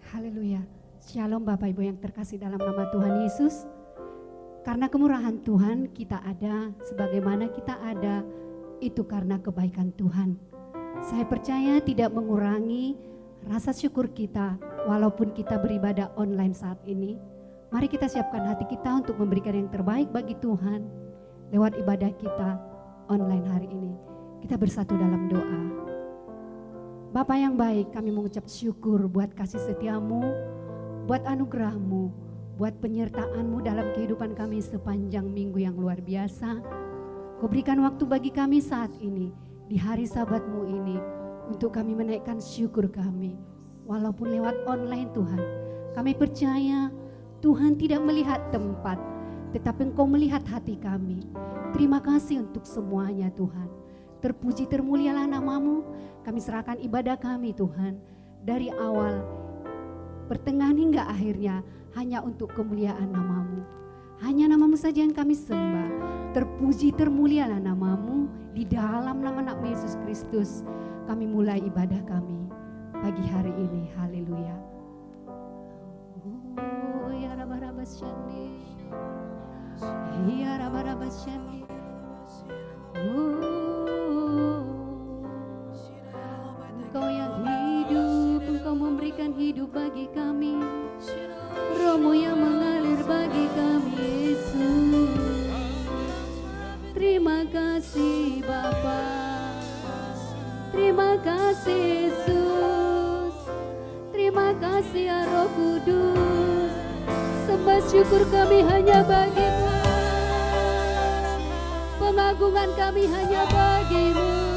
Haleluya. Shalom Bapak Ibu yang terkasih dalam nama Tuhan Yesus. Karena kemurahan Tuhan kita ada, sebagaimana kita ada, itu karena kebaikan Tuhan. Saya percaya tidak mengurangi rasa syukur kita walaupun kita beribadah online saat ini. Mari kita siapkan hati kita untuk memberikan yang terbaik bagi Tuhan lewat ibadah kita online hari ini. Kita bersatu dalam doa. Bapa yang baik, kami mengucap syukur buat kasih setiamu, buat anugerahmu, buat penyertaanmu dalam kehidupan kami sepanjang minggu yang luar biasa. Kau berikan waktu bagi kami saat ini, di hari sabatmu ini, untuk kami menaikkan syukur kami. Walaupun lewat online Tuhan, kami percaya Tuhan tidak melihat tempat, tetapi Engkau melihat hati kami. Terima kasih untuk semuanya Tuhan. Terpuji termulialah namamu, kami serahkan ibadah kami Tuhan. Dari awal, pertengahan hingga akhirnya hanya untuk kemuliaan namamu. Hanya namamu saja yang kami sembah. Terpuji termulialah namamu, di dalam nama anak Yesus Kristus kami mulai ibadah kami pagi hari ini. Haleluya. Oh ya Rabarabasyani, ya Rabarabasyani. Engkau yang hidup, Engkau memberikan hidup bagi kami. Rohmu yang mengalir bagi kami Yesus. Terima kasih Bapa, terima kasih Yesus, terima kasih ya Roh Kudus. Sembah syukur kami hanya bagimu, pengagungan kami hanya bagimu.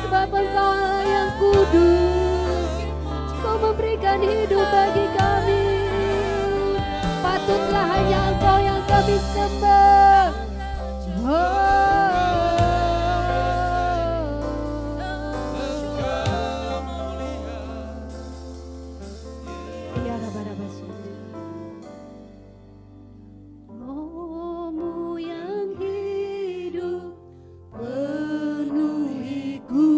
Sebab Engkau Allah yang kudus, Kau memberikan hidup bagi kami. Patutlah hanya Engkau yang kami sembah. Rohmu yang hidup penuhiku,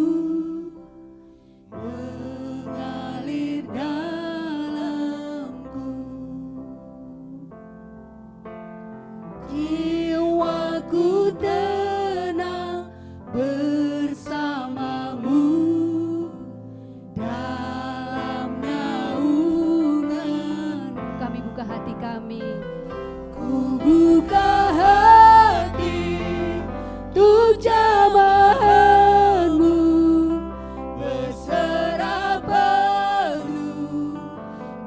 mengalir dalamku. Jiwaku tenang bersamamu dalam naungan. Kami buka hati kami. Ku buka hati untuk jamahanmu, berserah penuh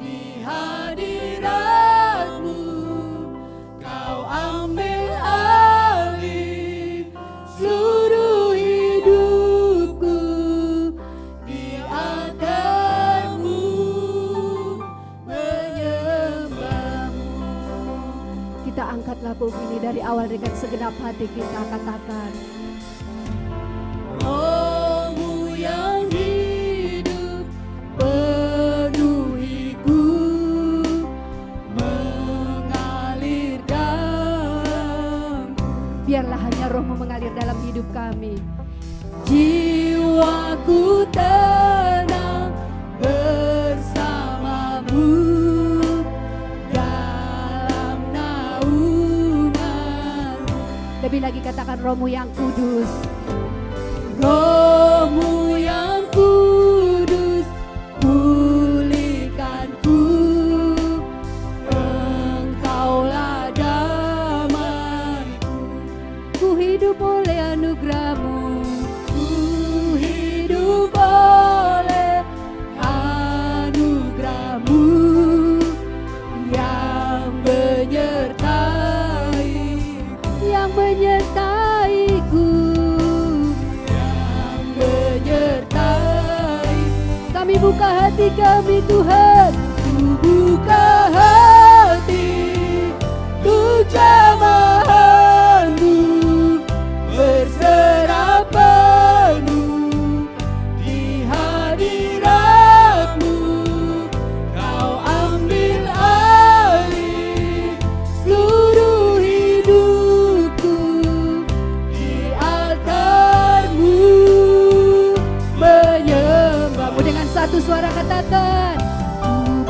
di hadiratmu. Kau ambil alih seluruh hidupku, di altarmu menyembahmu. Kita angkat lagu ini dari awal dengan segenap hati kita katakan. Rohmu yang hidup penuhiku, mengalir dalamku. Biarlah hanya Rohmu mengalir dalam hidup kami. Jiwaku tenang bersamamu dalam naungan. Lebih lagi katakan Rohmu yang kudus. Rohmu yang kudus, pulihkanku. Engkaulah damaiku. Ku hidup oleh anugerahmu, ku hidup oleh anugerahmu yang menyertaiku, yang menyertai. Kami buka hati kami Tuhan, ku buka hati untuk jamahanmu, berserah penuh di hadiratmu. Kau ambil alih seluruh hidupku, di altarmu menyembahmu. Dengan satu suara katakan, ku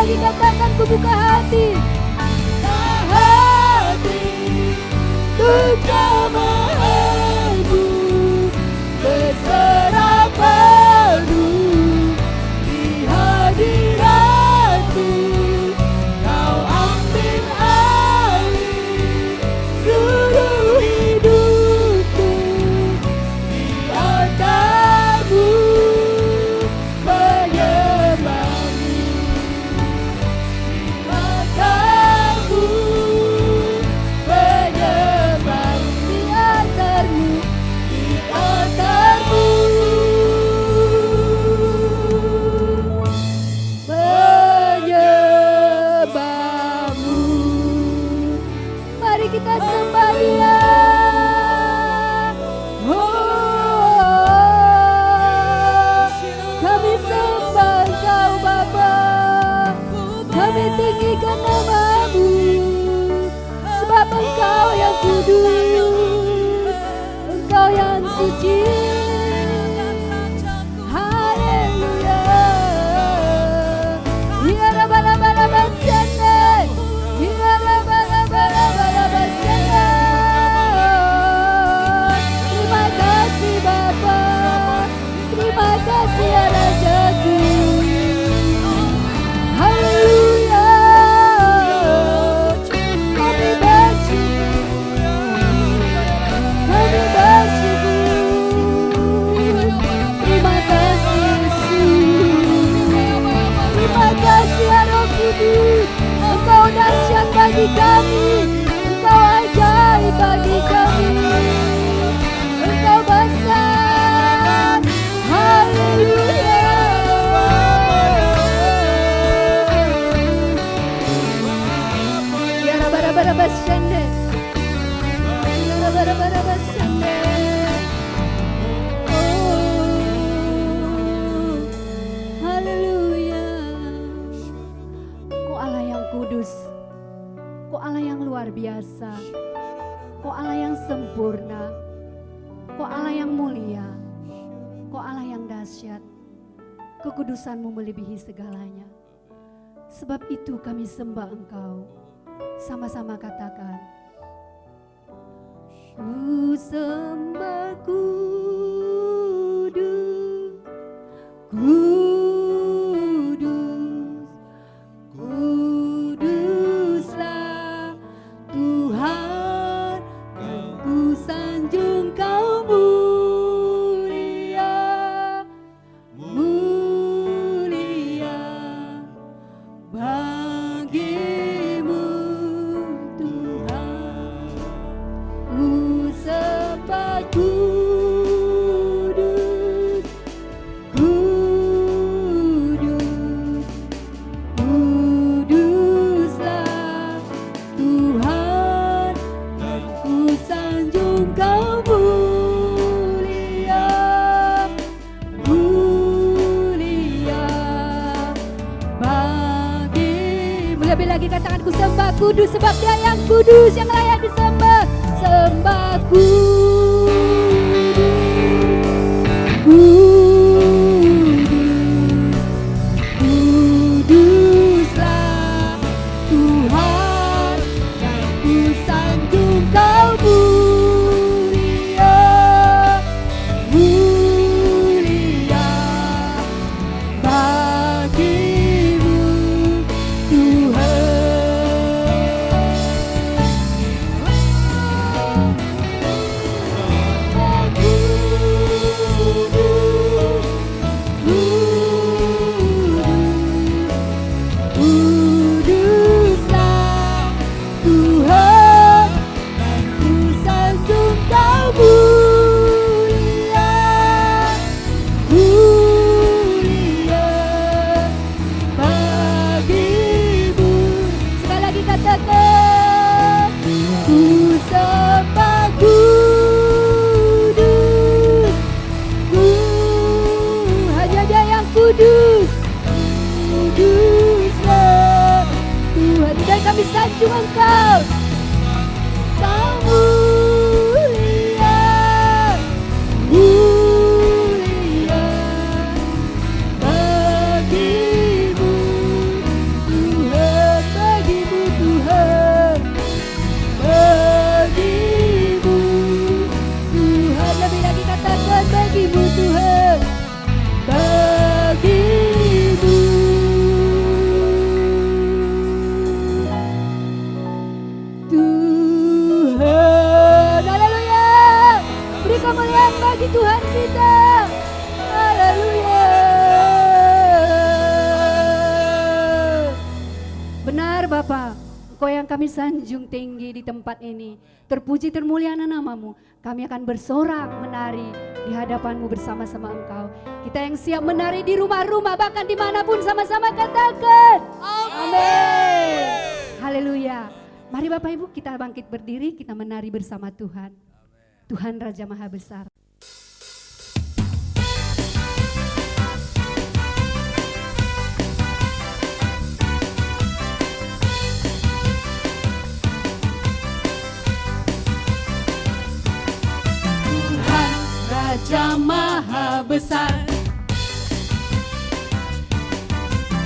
lagi katakan ku buka hati. Engkau mahamu berserah penuh di hadiratmu. Kau ambil alih seluruh hidupku, di hadamu menyembahmu, di hadamu kita sembah Dia. Kami sembah Engkau Bapa, kami tinggikan nama-Mu, sebab Engkau yang kudus, Engkau yang suci. Haleluya. Terima kasih Bapa, terima kasih ya Rajaku. Haleluya. Kami bersyukur. Terima kasih Yesus. Terima kasih ya Roh Kudus. Engkau dahsyat bagi kami, Engkau ajaib bagi kami, Engkau besar. Haleluya. Ya bara-bara basende, ya bara-bara basende. Haleluya. Kau Allah yang kudus, Kau Allah yang luar biasa, Kau Allah yang sempurna, Kau Allah yang mulia, Kau Allah yang dahsyat. Kekudusan-Mu melebihi segalanya. Sebab itu kami sembah Engkau. Sama-sama katakan, ku sembah kudus, kudus, kuduslah Tuhan, dan ku sanjung Kau mulia, mulia bagimu Tuhan. Ku sembah kudus, kudus, kuduslah Tuhan, dan ku sanjung Kau mulia, mulia bagimu. Lebih lagi katakan ku sembah kudus, sebab Dia yang kudus, yang layak disembah. Sembah kudus, kudus, kuduslah Tuhan, dan ku sanjung Kau mulia, mulia bagimu Tuhan. Kuduslah Tuhan, dan ku sanjung Kau mulia, mulia bagimu. Sekali lagi katakan, ku sembah kudus, hanya Dia yang kudus, kuduslah Tuhan, dan kami sanjung Engkau. Kau mulia, mulia bagimu Benar Bapa, Engkau yang kami sanjung tinggi di tempat ini. Terpuji termuliaan namamu. Kami akan bersorak menari di hadapanmu bersama-sama Engkau. Kita yang siap menari di rumah-rumah bahkan dimanapun sama-sama katakan amin. Haleluya. Mari Bapak Ibu kita bangkit berdiri, kita menari bersama Tuhan. Tuhan Raja Maha Besar. Raja Maha Besar,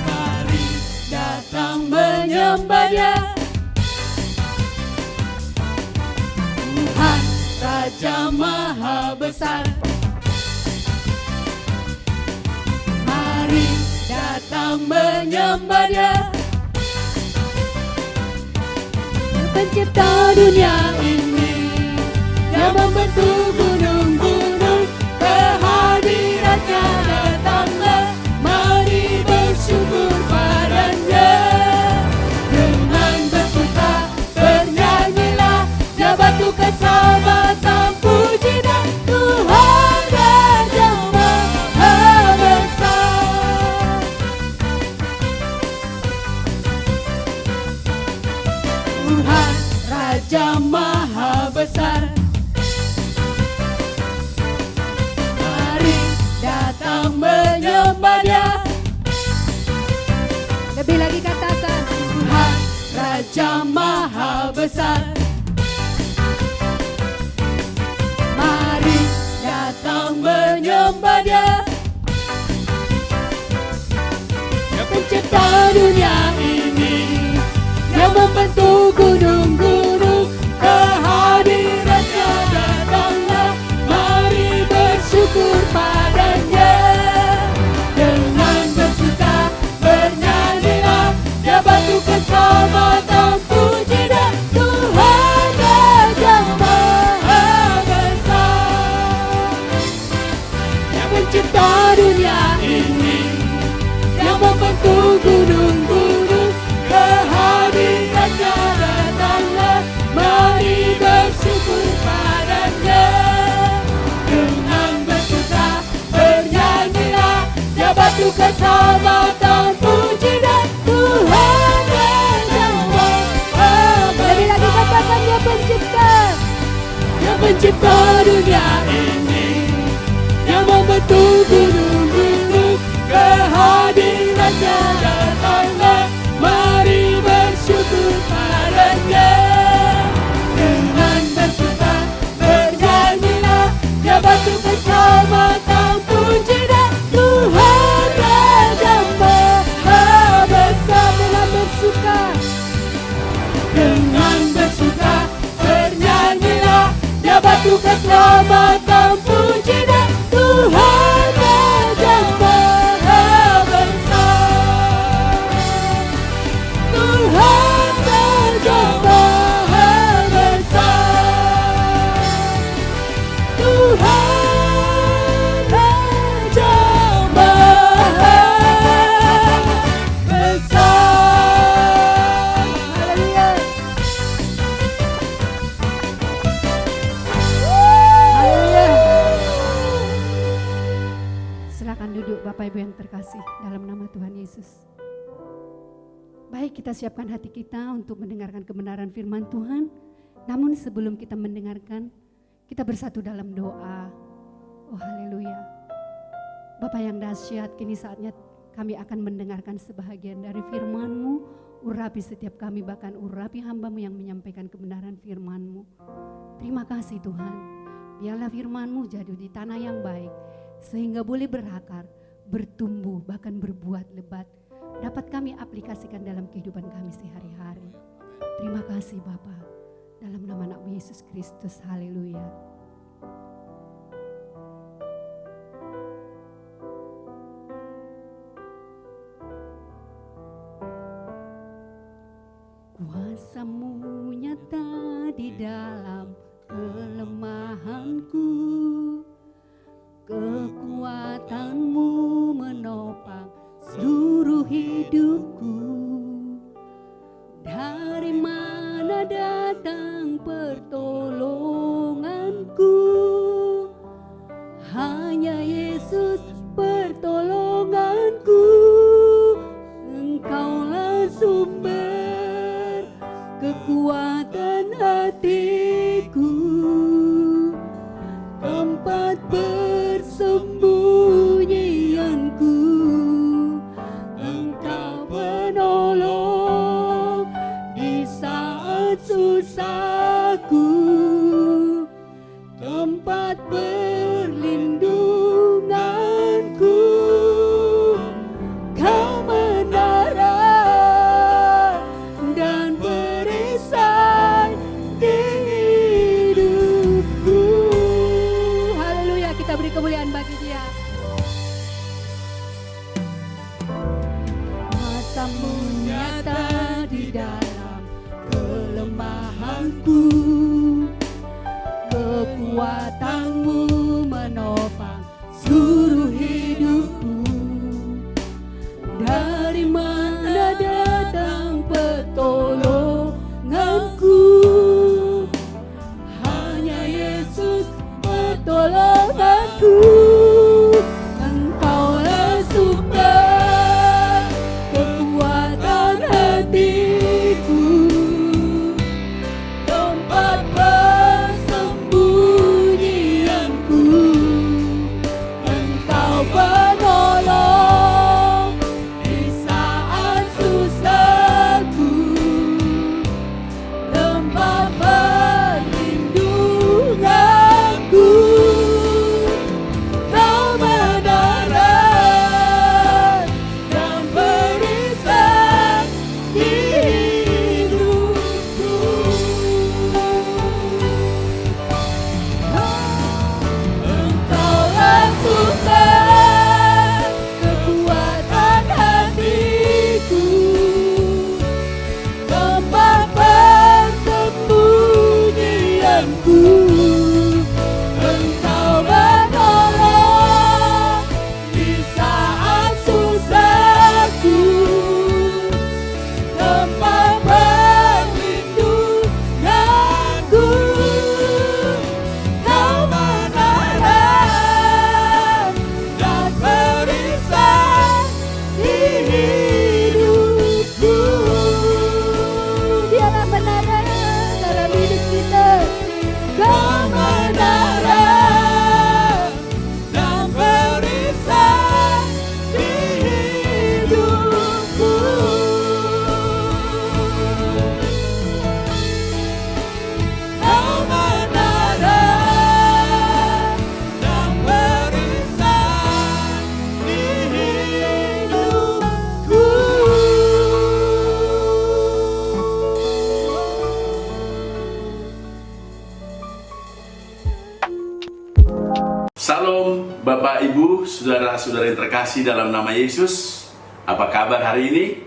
mari datang menyembah Dia. Tuhan Raja Maha Besar, mari datang menyembah Dia. Pencipta dunia ini, yang membentuk gunung-gunung, kehadirannya datanglah, mari bersyukur padanya. Dengan bersuka bernyanyilah, Dia batu keselamatan, puji dan Tuhan Raja Maha Besar. Tuhan Raja Maha Besar, datang menyembah Dia. Lebih lagi katakan Tuhan Raja Maha Besar, mari datang menyembah Dia. Yang pencipta dunia ini, yang membentuk gunung-gunung, kehadirannya datanglah, mari bersyukur padanya. Dengan bersuka bernyanyilah, Dia batu keselamatan, puji dan Tuhan Raja Maha Besar. Yang pencipta dunia ini, yang membentuk gunung-gunung, kehadirannya datanglah, mari bersyukur padanya. Dengan bersuka bernyanyilah, Dia batu keselamatan, puji dan Tuhan Raja Maha Besar. lebih lagi katakan Dia pencipta. Yang pencipta dunia ini, yang membentuk gunung-gunung, kehadirannya datanglah, mari bersyukur padanya. Dengan bersuka bernyanyilah, Dia batu keselamatan, puji dan Tuhan Raja Maha Besar. Dengan bersuka, Dengan bersuka bernyanyilah, Dia batu keselamatan, puji dan Tuhan Raja Maha Besar. Tuhan Raja Maha Besar. Tuhan Raja Maha Besar. haleluya. Haleluya. Silakan duduk Bapak Ibu yang terkasih dalam nama Tuhan Yesus. Baik, kita siapkan hati kita untuk mendengarkan kebenaran firman Tuhan. Namun sebelum kita mendengarkan, kita bersatu dalam doa. Oh haleluya. Bapak yang dahsyat, kini saatnya kami akan mendengarkan sebahagian dari firman-Mu. Urapi setiap kami, bahkan urapi hamba-Mu yang menyampaikan kebenaran firman-Mu. Terima kasih Tuhan. Biarlah firman-Mu jadi di tanah yang baik, sehingga boleh berakar, bertumbuh, bahkan berbuah lebat. Dapat kami aplikasikan dalam kehidupan kami sehari-hari. Terima kasih Bapa. Dalam nama anak Yesus Kristus, haleluya. Kuasa-Mu nyata di dalam kelemahanku, kekuatan-Mu menopang seluruh hidupku. nyata di dalam kelemahanku. Kekuatanmu menopang seluruh hidupku. Dari mana datang pertolonganku? Hanya Yesus pertolonganku. Engkaulah sumber kekuatan hatiku, tempat persembunyianku. Engkau penolong di saat susahku, tempat perlindunganku. Kau menarik dan berikan di hidupku. Engkaulah sumber kekuatan hatiku, tempat persembunyianku. Engkau menolong di saat susahku, tempat perlindunganku. Kau menarik dan berikan di hidupku. Dialah menara dalam hidup kita. Kau menarik dan berikan di hidupku. Kau menarik dan berikan di hidupku. Salam Bapak Ibu, saudara-saudara yang terkasih dalam nama Yesus. Apa kabar hari ini?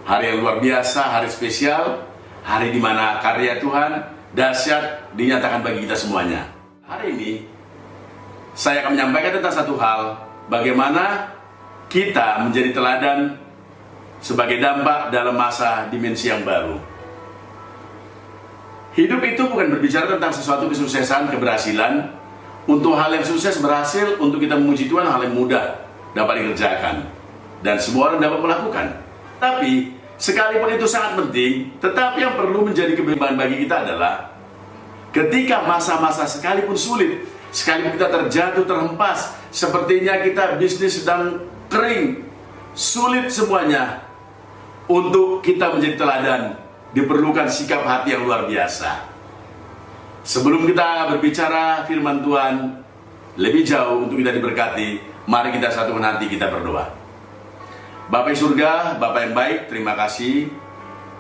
Hari yang luar biasa, hari spesial, hari di mana karya Tuhan dahsyat dinyatakan bagi kita semuanya. Hari ini saya akan menyampaikan tentang satu hal, bagaimana kita menjadi teladan sebagai dampak dalam masa dimensi yang baru. Hidup itu bukan berbicara tentang sesuatu kesuksesan, keberhasilan. Untuk hal yang sukses berhasil, untuk kita memuji Tuhan, hal yang mudah dapat dikerjakan dan semua orang dapat melakukan. Tapi sekalipun itu sangat penting, tetapi yang perlu menjadi kebimbangan bagi kita adalah ketika masa-masa sekalipun sulit, sekalipun kita terjatuh, terhempas, sepertinya kita bisnis sedang kering, sulit semuanya, untuk kita menjadi teladan diperlukan sikap hati yang luar biasa. Sebelum kita berbicara firman Tuhan lebih jauh untuk kita diberkati, mari kita satukan hati, kita berdoa. Bapa di surga, Bapa yang baik, terima kasih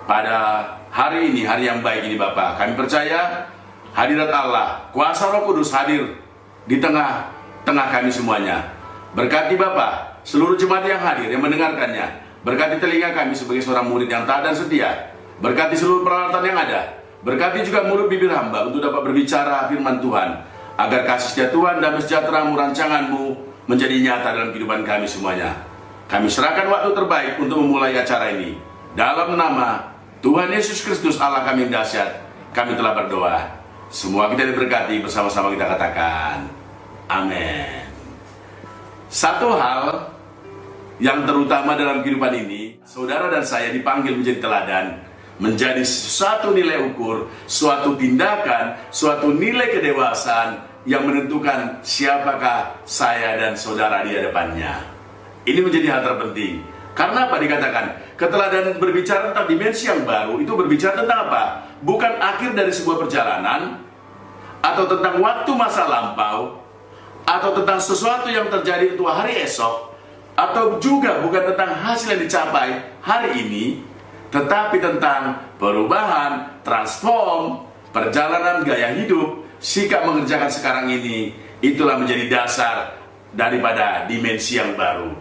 pada hari ini, hari yang baik ini Bapa. Kami percaya hadirat Allah, kuasa Roh Kudus hadir di tengah-tengah kami semuanya. Berkati Bapa seluruh jemaat yang hadir, yang mendengarkannya. Berkati telinga kami sebagai seorang murid yang taat dan setia. Berkati seluruh peralatan yang ada. Berkati juga mulut bibir hamba untuk dapat berbicara firman Tuhan, agar kasih setia Tuhan dan sejahtera-Mu, rancangan-Mu menjadi nyata dalam kehidupan kami semuanya. Kami serahkan waktu terbaik untuk memulai acara ini. Dalam nama Tuhan Yesus Kristus Allah kami yang dahsyat, kami telah berdoa. Semua kita diberkati, bersama-sama kita katakan amin. Satu hal yang terutama dalam kehidupan ini, saudara dan saya dipanggil menjadi teladan, menjadi suatu nilai ukur, suatu tindakan, suatu nilai kedewasaan yang menentukan siapakah saya dan saudara di hadapannya. Ini menjadi hal terpenting. Karena apa dikatakan? Keteladanan berbicara tentang dimensi yang baru, itu berbicara tentang apa? Bukan akhir dari sebuah perjalanan, atau tentang waktu masa lampau, atau tentang sesuatu yang terjadi untuk hari esok, atau juga bukan tentang hasil yang dicapai hari ini, tetapi tentang perubahan, transform, perjalanan gaya hidup, sikap mengerjakan sekarang ini. Itulah menjadi dasar daripada dimensi yang baru.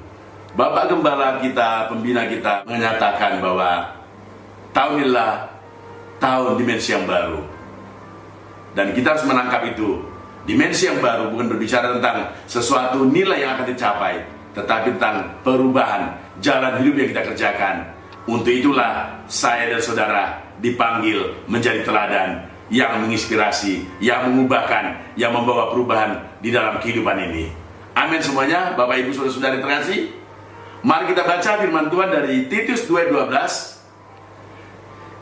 Bapak Gembala kita, pembina kita menyatakan bahwa tahun inilah tahun dimensi yang baru. Dan kita harus menangkap itu. Dimensi yang baru bukan berbicara tentang sesuatu nilai yang akan dicapai, tetapi tentang perubahan jalan hidup yang kita kerjakan. Untuk itulah saya dan saudara dipanggil menjadi teladan yang menginspirasi, yang mengubahkan, yang membawa perubahan di dalam kehidupan ini. Amin semuanya, Bapak Ibu Saudara-saudari terkasih. Mari kita baca firman Tuhan dari Titus 2:12.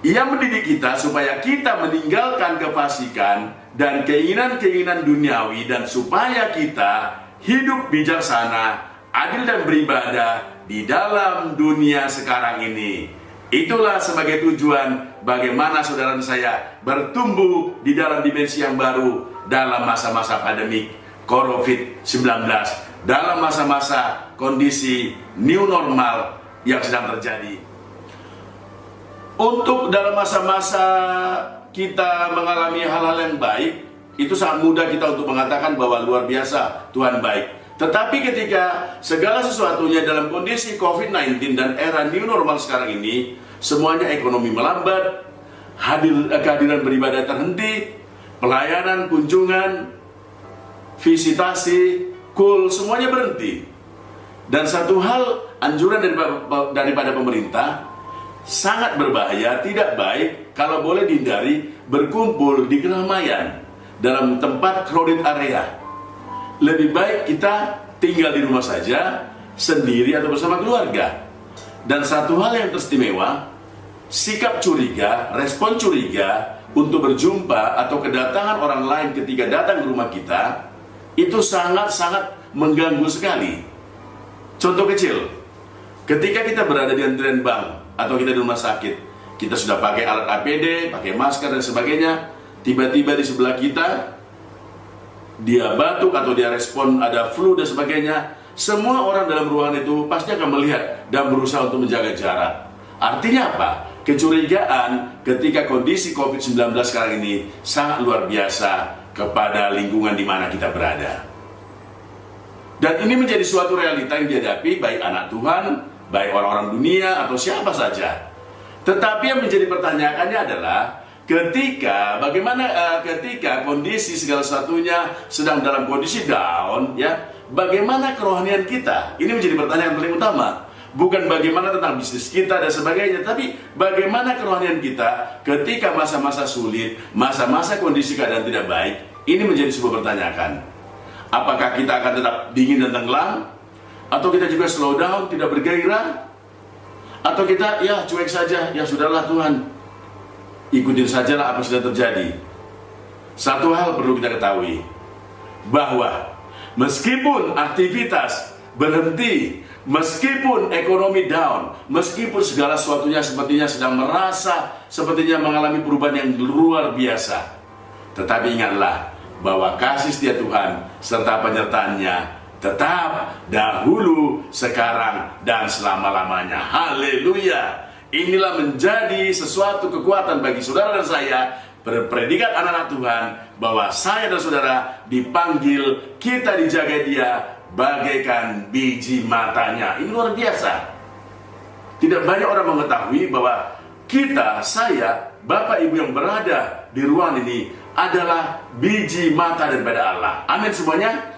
Ia mendidik kita supaya kita meninggalkan kefasikan dan keinginan-keinginan duniawi, dan supaya kita hidup bijaksana, adil dan beribadah di dalam dunia sekarang ini. Itulah sebagai tujuan bagaimana saudara dan saya bertumbuh di dalam dimensi yang baru dalam masa-masa pandemik COVID-19, dalam masa-masa kondisi new normal yang sedang terjadi. Untuk dalam masa-masa kita mengalami hal-hal yang baik, itu sangat mudah kita untuk mengatakan bahwa luar biasa, Tuhan baik. Tetapi ketika segala sesuatunya dalam kondisi COVID-19 dan era new normal sekarang ini, semuanya ekonomi melambat, kehadiran beribadah terhenti, pelayanan, kunjungan, visitasi, semuanya berhenti. Dan satu hal, anjuran daripada pemerintah, sangat berbahaya, tidak baik kalau boleh dihindari berkumpul di keramaian dalam tempat crowded area. Lebih baik kita tinggal di rumah saja, sendiri atau bersama keluarga. Dan satu hal yang teristimewa, sikap curiga, respon curiga untuk berjumpa atau kedatangan orang lain ketika datang ke rumah kita, itu sangat-sangat mengganggu sekali. Contoh kecil, ketika kita berada di antrian bank atau kita di rumah sakit, kita sudah pakai alat APD, pakai masker dan sebagainya, tiba-tiba di sebelah kita dia batuk atau dia respon ada flu dan sebagainya, semua orang dalam ruangan itu pasti akan melihat dan berusaha untuk menjaga jarak. Artinya apa? Kecurigaan ketika kondisi COVID-19 sekarang ini sangat luar biasa kepada lingkungan di mana kita berada. Dan ini menjadi suatu realita yang dihadapi baik anak Tuhan, baik orang-orang dunia atau siapa saja. Tetapi yang menjadi pertanyaannya adalah ketika kondisi segala sesuatunya sedang dalam kondisi down, ya, bagaimana kerohanian kita? Ini menjadi pertanyaan paling utama. Bukan bagaimana tentang bisnis kita dan sebagainya, tapi bagaimana kerohanian kita ketika masa-masa sulit, masa-masa kondisi keadaan tidak baik. Ini menjadi sebuah pertanyaan. Apakah kita akan tetap dingin dan tenggelam? Atau kita juga slow down, tidak bergairah? Atau kita, ya cuek saja, ya sudahlah Tuhan, ikutin sajalah apa yang sudah terjadi. Satu hal perlu kita ketahui, bahwa meskipun aktivitas berhenti, meskipun ekonomi down, meskipun segala sesuatunya sepertinya sedang merasa sepertinya mengalami perubahan yang luar biasa, tetapi ingatlah bahwa kasih setia Tuhan serta penyertaannya tetap dahulu, sekarang, dan selama-lamanya. Haleluya. Inilah menjadi sesuatu kekuatan bagi saudara dan saya, berpredikat anak-anak Tuhan, bahwa saya dan saudara dipanggil, kita dijaga Dia bagaikan biji matanya. Ini luar biasa. Tidak banyak orang mengetahui bahwa kita, saya, Bapak Ibu yang berada di ruangan ini adalah biji mata daripada Allah. Amin semuanya.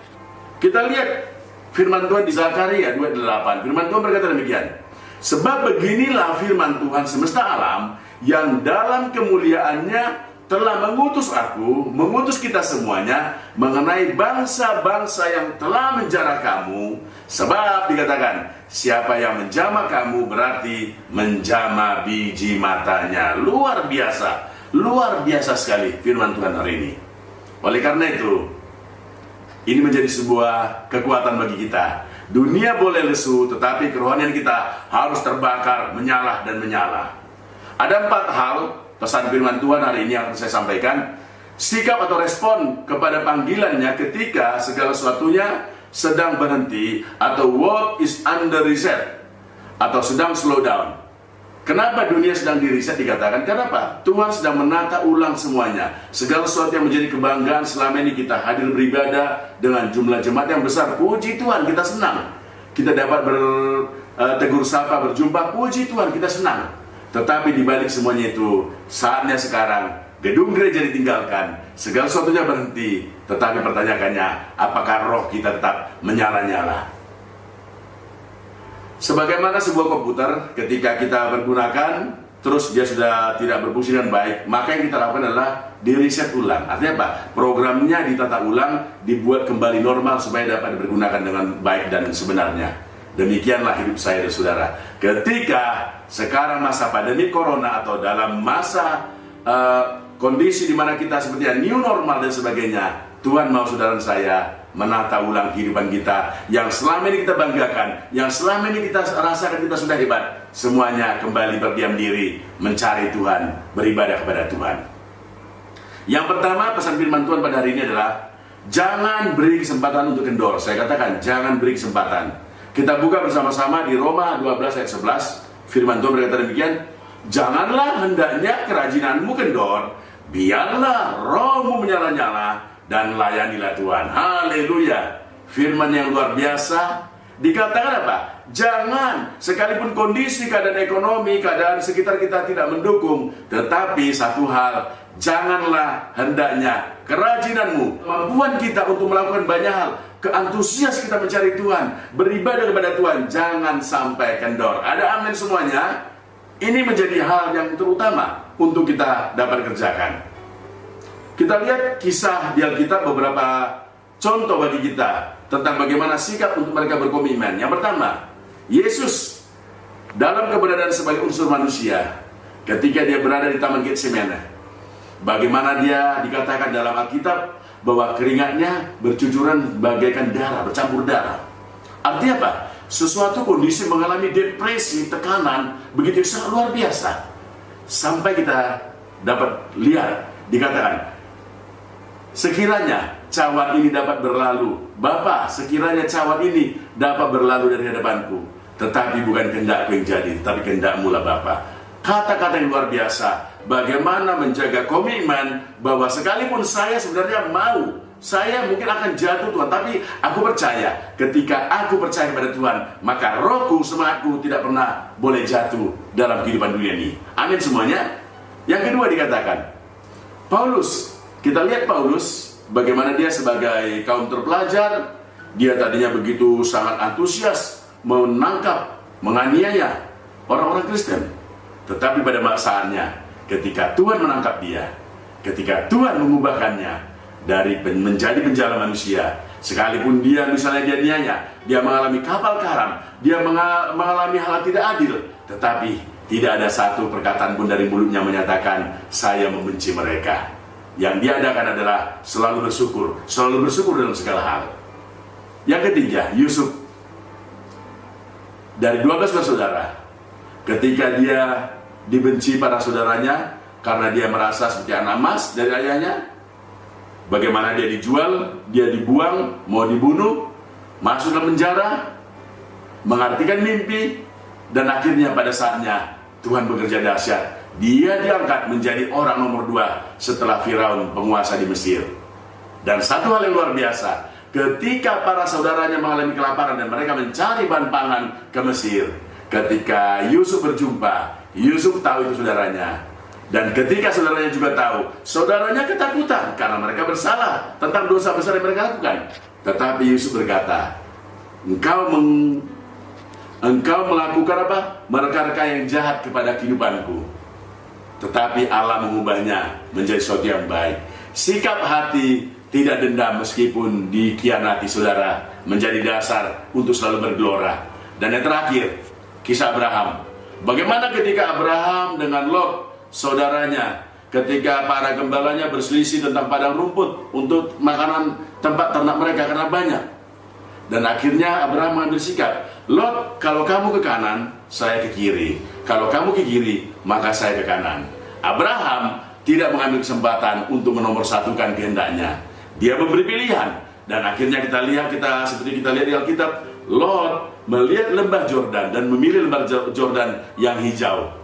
Kita lihat firman Tuhan di Zakaria 2:8. Firman Tuhan berkata demikian. Sebab beginilah firman Tuhan semesta alam, yang dalam kemuliaannya telah mengutus aku, mengutus kita semuanya, mengenai bangsa-bangsa yang telah menjara kamu. Sebab dikatakan, siapa yang menjamah kamu berarti menjamah biji matanya. Luar biasa sekali firman Tuhan hari ini. Oleh karena itu, ini menjadi sebuah kekuatan bagi kita. Dunia boleh lesu, tetapi kerohanian kita harus terbakar, menyala dan menyala. Ada 4 hal pesan firman Tuhan hari ini yang akan saya sampaikan. Sikap atau respon kepada panggilannya ketika segala sesuatunya sedang berhenti, atau world is under reset, atau sedang slow down. Kenapa dunia sedang di-reset dikatakan? Kenapa? Tuhan sedang menata ulang semuanya. Segala sesuatu yang menjadi kebanggaan selama ini kita hadir beribadah dengan jumlah jemaat yang besar. Puji Tuhan, kita senang. kita dapat bertegur sapa, berjumpa, puji Tuhan, kita senang. Tetapi di balik semuanya itu, saatnya sekarang gedung gereja ditinggalkan, segala sesuatunya berhenti. Tetapi pertanyaannya, apakah roh kita tetap menyala-nyala? Sebagaimana sebuah komputer, ketika kita pergunakan, terus dia sudah tidak berfungsi dengan baik, maka yang kita lakukan adalah di-reset ulang. Artinya apa? Programnya ditata ulang, dibuat kembali normal supaya dapat dipergunakan dengan baik dan sebenarnya. Demikianlah hidup saya dan saudara. Ketika sekarang masa pandemi corona atau dalam masa kondisi di mana kita seperti new normal dan sebagainya, Tuhan mau saudara dan saya menata ulang kehidupan kita yang selama ini kita banggakan, yang selama ini kita rasakan kita sudah hebat, semuanya kembali berdiam diri, mencari Tuhan, beribadah kepada Tuhan. Yang pertama, pesan firman Tuhan pada hari ini adalah jangan beri kesempatan untuk kendor. Saya katakan jangan beri kesempatan. Kita buka bersama-sama di Roma 12 ayat 11. Firman Tuhan berkata demikian, janganlah hendaknya kerajinanmu kendor, biarlah rohmu menyala-nyala dan layanilah Tuhan. Haleluya. Firman yang luar biasa. Dikatakan apa? Jangan, sekalipun kondisi, keadaan ekonomi, keadaan sekitar kita tidak mendukung, tetapi satu hal, janganlah hendaknya kerajinanmu, kemampuan kita untuk melakukan banyak hal, keantusias kita mencari Tuhan, beribadah kepada Tuhan, jangan sampai kendor. Ada amin semuanya? Ini menjadi hal yang terutama untuk kita dapat kerjakan. Kita lihat kisah di Alkitab, beberapa contoh bagi kita tentang bagaimana sikap untuk mereka berkomitmen. Yang pertama, Yesus dalam keberadaan sebagai unsur manusia, ketika dia berada di Taman Getsemane, bagaimana dia dikatakan dalam Alkitab bahwa keringatnya bercucuran bagaikan darah, bercampur darah. Artinya apa? Sesuatu kondisi mengalami depresi, tekanan, begitu sangat luar biasa. Sampai kita dapat lihat, dikatakan, sekiranya cawan ini dapat berlalu, Bapa, sekiranya cawan ini dapat berlalu dari hadapanku, tetapi bukan kehendakku yang jadi, tetapi kehendak-Mu lah Bapa. Kata-kata yang luar biasa, bagaimana menjaga komitmen bahwa sekalipun saya sebenarnya mau, saya mungkin akan jatuh Tuhan, tapi aku percaya, ketika aku percaya kepada Tuhan, maka rohku, semangatku tidak pernah boleh jatuh dalam kehidupan dunia ini. Amin semuanya. Yang kedua dikatakan, Paulus, kita lihat Paulus, bagaimana dia sebagai kaum terpelajar, dia tadinya begitu sangat antusias menangkap, menganiaya orang-orang Kristen. Tetapi pada masanya, ketika Tuhan menangkap dia, ketika Tuhan mengubahkannya dari menjadi penjala manusia, sekalipun dia misalnya dia niaya, dia mengalami kapal karam, dia mengalami hal tidak adil, tetapi tidak ada satu perkataan pun dari mulutnya menyatakan saya membenci mereka. Yang dia adakan adalah selalu bersyukur dalam segala hal. Yang ketiga, Yusuf. Dari 12 bersaudara, ketika dia dibenci para saudaranya karena dia merasa seperti anak emas dari ayahnya, bagaimana dia dijual, dia dibuang, mau dibunuh, masuk dalam penjara, mengartikan mimpi, dan akhirnya pada saatnya Tuhan bekerja dahsyat. Dia diangkat menjadi orang nomor 2 setelah Firaun, penguasa di Mesir. Dan satu hal yang luar biasa, ketika para saudaranya mengalami kelaparan dan mereka mencari bahan pangan ke Mesir, ketika Yusuf berjumpa, Yusuf tahu itu saudaranya. Dan ketika saudaranya juga tahu, saudaranya ketakutan karena mereka bersalah tentang dosa besar yang mereka lakukan. Tetapi Yusuf berkata, engkau melakukan apa? Mereka-reka yang jahat kepada kehidupanku, tetapi Allah mengubahnya menjadi sesuatu yang baik. Sikap hati tidak dendam meskipun dikhianati saudara, menjadi dasar untuk selalu bergelora. Dan yang terakhir, kisah Abraham. Bagaimana ketika Abraham dengan Lot, saudaranya, ketika para gembalanya berselisih tentang padang rumput untuk makanan tempat ternak mereka karena banyak. Dan akhirnya Abraham mengambil sikap, Lot, kalau kamu ke kanan, saya ke kiri. Kalau kamu ke kiri, maka saya ke kanan. Abraham tidak mengambil kesempatan untuk menomorsatukan kehendaknya. Dia memberi pilihan. Dan akhirnya seperti kita lihat di Alkitab, Lot melihat lembah Jordan dan memilih lembah Jordan yang hijau,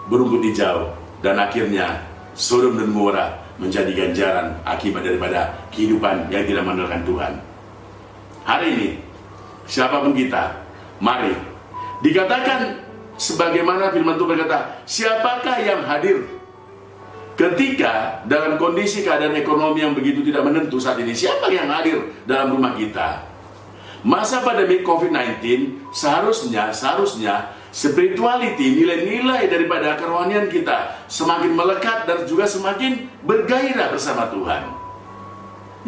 berumput hijau. Dan akhirnya Sodom dan Gomora menjadi ganjaran akibat daripada kehidupan yang tidak mengandalkan Tuhan. Hari ini siapapun kita, mari. Dikatakan sebagaimana firman Tuhan berkata, siapakah yang hadir ketika dalam kondisi keadaan ekonomi yang begitu tidak menentu saat ini? Siapa yang hadir dalam rumah kita? Masa pandemi COVID-19 seharusnya spirituality, nilai-nilai daripada kerohanian kita semakin melekat dan juga semakin bergairah bersama Tuhan.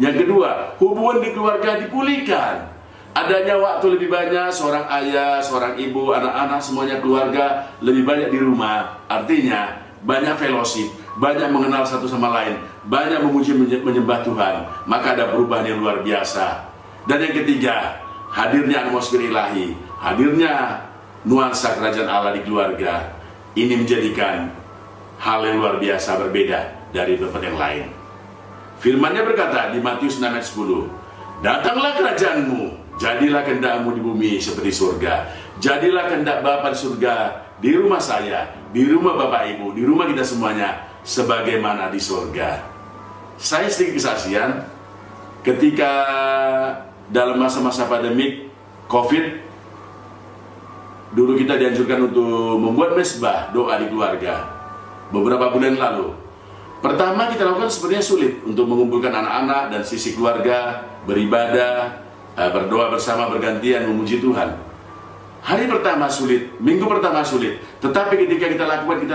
Yang kedua, hubungan di keluarga dipulihkan. Adanya waktu lebih banyak, seorang ayah, seorang ibu, anak-anak, semuanya keluarga lebih banyak di rumah. Artinya, banyak fellowship, banyak mengenal satu sama lain, banyak memuji menyembah Tuhan. Maka ada perubahan yang luar biasa. Dan yang ketiga, hadirnya atmosfer ilahi, hadirnya nuansa kerajaan Allah di keluarga. Ini menjadikan hal yang luar biasa berbeda dari tempat yang lain. Firman-Nya berkata di Matius 6 ayat 10, datanglah kerajaanmu, jadilah kehendak-Mu di bumi seperti surga. Jadilah kehendak Bapa di surga, di rumah saya, di rumah Bapak Ibu, di rumah kita semuanya, sebagaimana di surga. Saya sedikit kesaksian, ketika dalam masa-masa pandemik COVID, dulu kita dianjurkan untuk membuat mesbah doa di keluarga. Beberapa bulan lalu, pertama kita lakukan sebenarnya sulit untuk mengumpulkan anak-anak dan sisi keluarga, beribadah, berdoa bersama, bergantian memuji Tuhan. Hari pertama sulit, minggu pertama sulit, tetapi ketika kita lakukan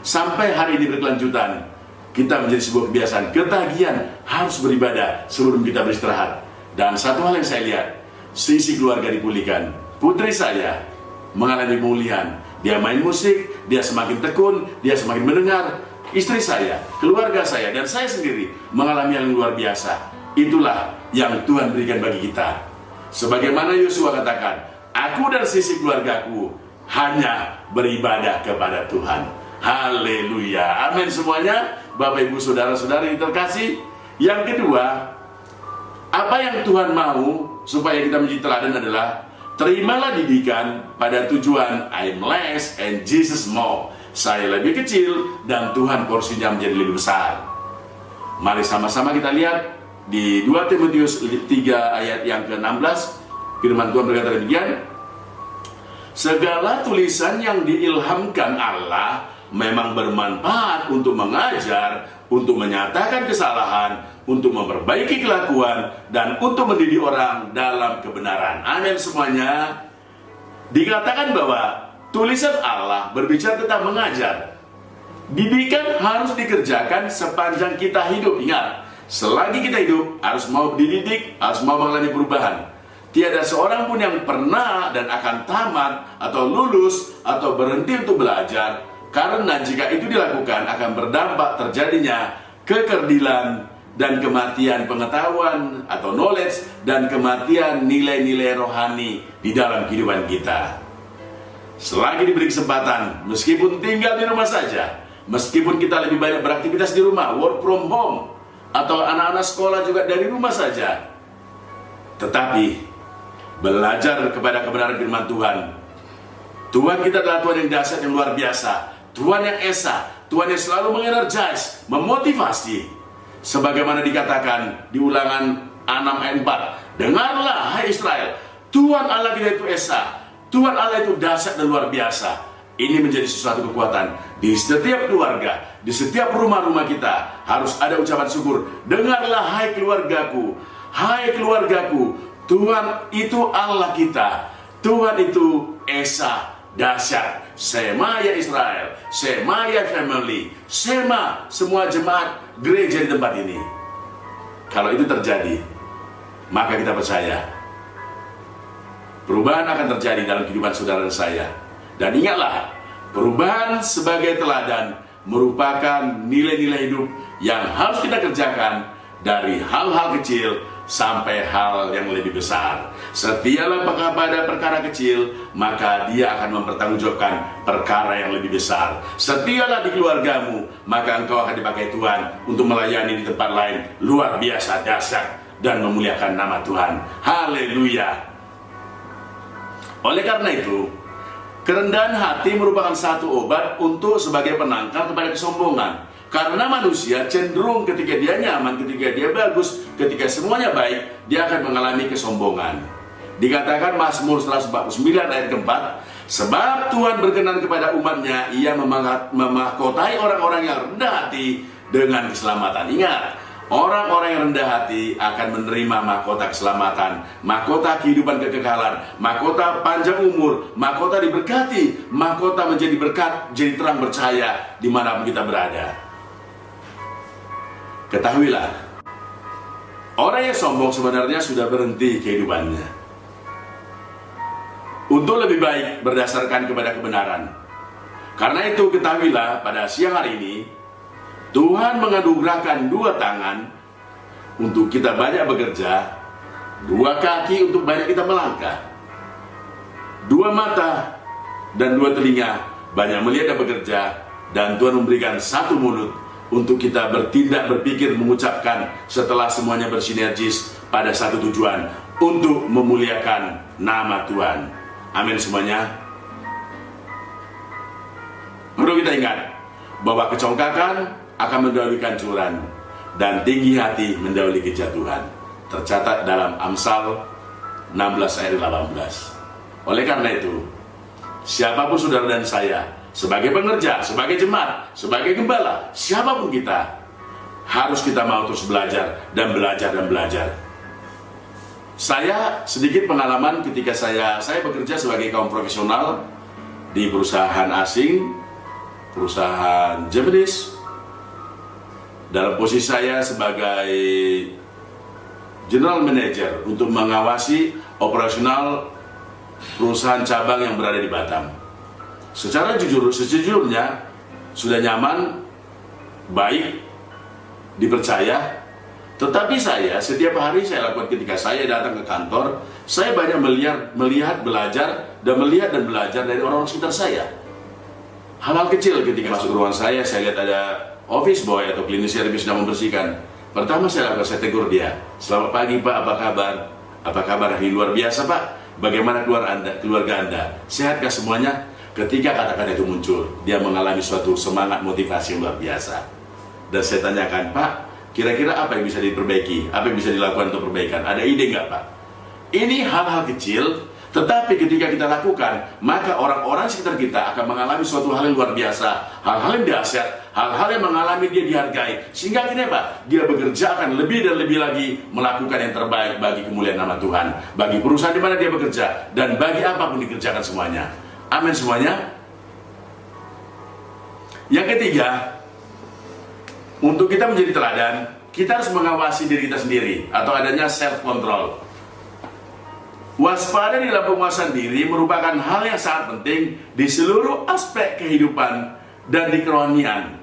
sampai hari ini berkelanjutan, kita menjadi sebuah kebiasaan, ketagihan harus beribadah sebelum kita beristirahat. Dan satu hal yang saya lihat, sisi keluarga dipulihkan. Putri saya mengalami pemulihan. Dia main musik, dia semakin tekun, dia semakin mendengar. Istri saya, keluarga saya, dan saya sendiri mengalami yang luar biasa. Itulah yang Tuhan berikan bagi kita. Sebagaimana Yosua katakan, aku dan sisi keluargaku hanya beribadah kepada Tuhan. Haleluya, amin semuanya. Bapak Ibu saudara-saudari yang terkasih. Yang kedua, apa yang Tuhan mau supaya kita menjadi teladan adalah terimalah didikan pada tujuan I'm less and Jesus more. Saya lebih kecil dan Tuhan porsinya menjadi lebih besar. Mari sama-sama kita lihat di 2 Timotius 3 ayat yang ke-16. Firman Tuhan berkata demikian, segala tulisan yang diilhamkan Allah memang bermanfaat untuk mengajar, untuk menyatakan kesalahan, untuk memperbaiki kelakuan, dan untuk mendidik orang dalam kebenaran. Amin semuanya. Dikatakan bahwa tulisan Allah berbicara tentang mengajar. Didikan harus dikerjakan sepanjang kita hidup. Ingat, selagi kita hidup harus mau dididik, harus mau mengalami perubahan. Tiada seorang pun yang pernah dan akan tamat atau lulus atau berhenti untuk belajar, karena jika itu dilakukan akan berdampak terjadinya kekerdilan dan kematian pengetahuan atau knowledge, dan kematian nilai-nilai rohani di dalam kehidupan kita. Selagi diberi kesempatan, meskipun tinggal di rumah saja, meskipun kita lebih banyak beraktivitas di rumah, work from home, atau anak-anak sekolah juga dari rumah saja, tetapi belajar kepada kebenaran firman Tuhan. Tuhan kita adalah Tuhan yang dahsyat, yang luar biasa, Tuhan yang esa, Tuhan yang selalu mengenergize, memotivasi. Sebagaimana dikatakan di Ulangan 6 ayat 4, dengarlah hai Israel, Tuhan Allah kita itu esa, Tuhan Allah itu dahsyat dan luar biasa. Ini menjadi sesuatu kekuatan di setiap keluarga, di setiap rumah-rumah kita harus ada ucapan syukur. Dengarlah hai keluargaku, Tuhan itu Allah kita, Tuhan itu esa, dahsyat. Sema ya Israel, Sema ya family, Sema semua jemaat gereja di tempat ini. Kalau itu terjadi, maka kita percaya perubahan akan terjadi dalam kehidupan saudara dan saya. Dan ingatlah, perubahan sebagai teladan merupakan nilai-nilai hidup yang harus kita kerjakan, dari hal-hal kecil sampai hal yang lebih besar. Setialah pada perkara kecil, maka dia akan mempertanggungjawabkan perkara yang lebih besar. Setialah di keluargamu, maka engkau akan dipakai Tuhan untuk melayani di tempat lain luar biasa dahsyat dan memuliakan nama Tuhan. Haleluya. Oleh karena itu, kerendahan hati merupakan satu obat untuk sebagai penangkal kepada kesombongan. Karena manusia cenderung ketika dia nyaman, ketika dia bagus, ketika semuanya baik, dia akan mengalami kesombongan. Dikatakan Mazmur 149 ayat keempat, sebab Tuhan berkenan kepada umatnya, ia memahkotai orang-orang yang rendah hati dengan keselamatan. Ingat, orang-orang yang rendah hati akan menerima mahkota keselamatan, mahkota kehidupan kekekalan, mahkota panjang umur, mahkota diberkati, mahkota menjadi berkat, jadi terang bercahaya dimanapun kita berada. Ketahuilah, orang yang sombong sebenarnya sudah berhenti kehidupannya untuk lebih baik berdasarkan kepada kebenaran. Karena itu ketahuilah pada siang hari ini, Tuhan menganugerahkan 2 tangan untuk kita banyak bekerja, 2 kaki untuk banyak kita melangkah, 2 mata dan 2 telinga banyak melihat dan bekerja, dan Tuhan memberikan 1 mulut untuk kita bertindak, berpikir, mengucapkan setelah semuanya bersinergis pada satu tujuan, untuk memuliakan nama Tuhan. Amin semuanya. Perlu kita ingat bahwa kecongkakan akan mendahului kancuran dan tinggi hati mendahului kejatuhan. Tercatat dalam Amsal 16 ayat 18. Oleh karena itu, siapapun saudara dan saya, sebagai pengerja, sebagai jemaat, sebagai gembala, siapapun kita, harus kita mau terus belajar dan belajar dan belajar. Saya sedikit pengalaman ketika saya bekerja sebagai kaum profesional di perusahaan asing, perusahaan Japanese. Dalam posisi saya sebagai General Manager untuk mengawasi operasional perusahaan cabang yang berada di Batam. Secara sejujurnya sudah nyaman, baik, dipercaya. Tetapi saya setiap hari saya lakukan ketika saya datang ke kantor, saya banyak melihat, belajar dan belajar dari orang-orang sekitar saya. Hal-hal kecil ketika masuk ke ruangan saya lihat ada office boy atau cleaning service sedang membersihkan. Pertama saya tegur dia, selamat pagi Pak, apa kabar? Apa kabar hari luar biasa Pak? Bagaimana keluarga Anda? Sehatkah semuanya? Ketika kata-kata itu muncul, dia mengalami suatu semangat motivasi yang luar biasa. Dan saya tanyakan, Pak, kira-kira apa yang bisa diperbaiki? Apa yang bisa dilakukan untuk perbaikan? Ada ide nggak Pak? Ini hal-hal kecil, tetapi ketika kita lakukan, maka orang-orang sekitar kita akan mengalami suatu hal yang luar biasa, hal-hal yang dahsyat, hal-hal yang mengalami dia dihargai, sehingga akhirnya Pak, dia bekerja akan lebih dan lebih lagi melakukan yang terbaik bagi kemuliaan nama Tuhan, bagi perusahaan di mana dia bekerja, dan bagi apapun dikerjakan semuanya. Amin semuanya. Yang ketiga, untuk kita menjadi teladan, kita harus mengawasi diri kita sendiri, atau adanya self-control. Waspada di dalam penguasaan diri merupakan hal yang sangat penting di seluruh aspek kehidupan dan di kerohanian.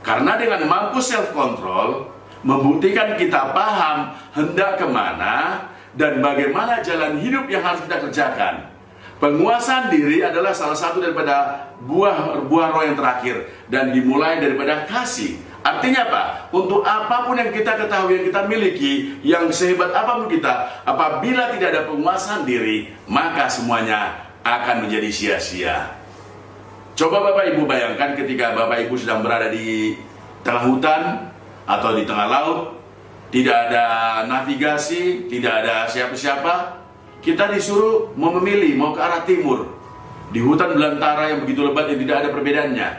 Karena dengan mampu self-control, membuktikan kita paham hendak kemana dan bagaimana jalan hidup yang harus kita kerjakan. Penguasaan diri adalah salah satu daripada buah roh yang terakhir dan dimulai daripada kasih. Artinya apa? Untuk apapun yang kita ketahui, yang kita miliki, yang sehebat apapun kita, apabila tidak ada penguasaan diri, maka semuanya akan menjadi sia-sia. Coba Bapak Ibu bayangkan ketika Bapak Ibu sedang berada di tengah hutan atau di tengah laut, tidak ada navigasi, tidak ada siapa-siapa, kita disuruh mau memilih, mau ke arah timur, di hutan belantara yang begitu lebat yang tidak ada perbedaannya.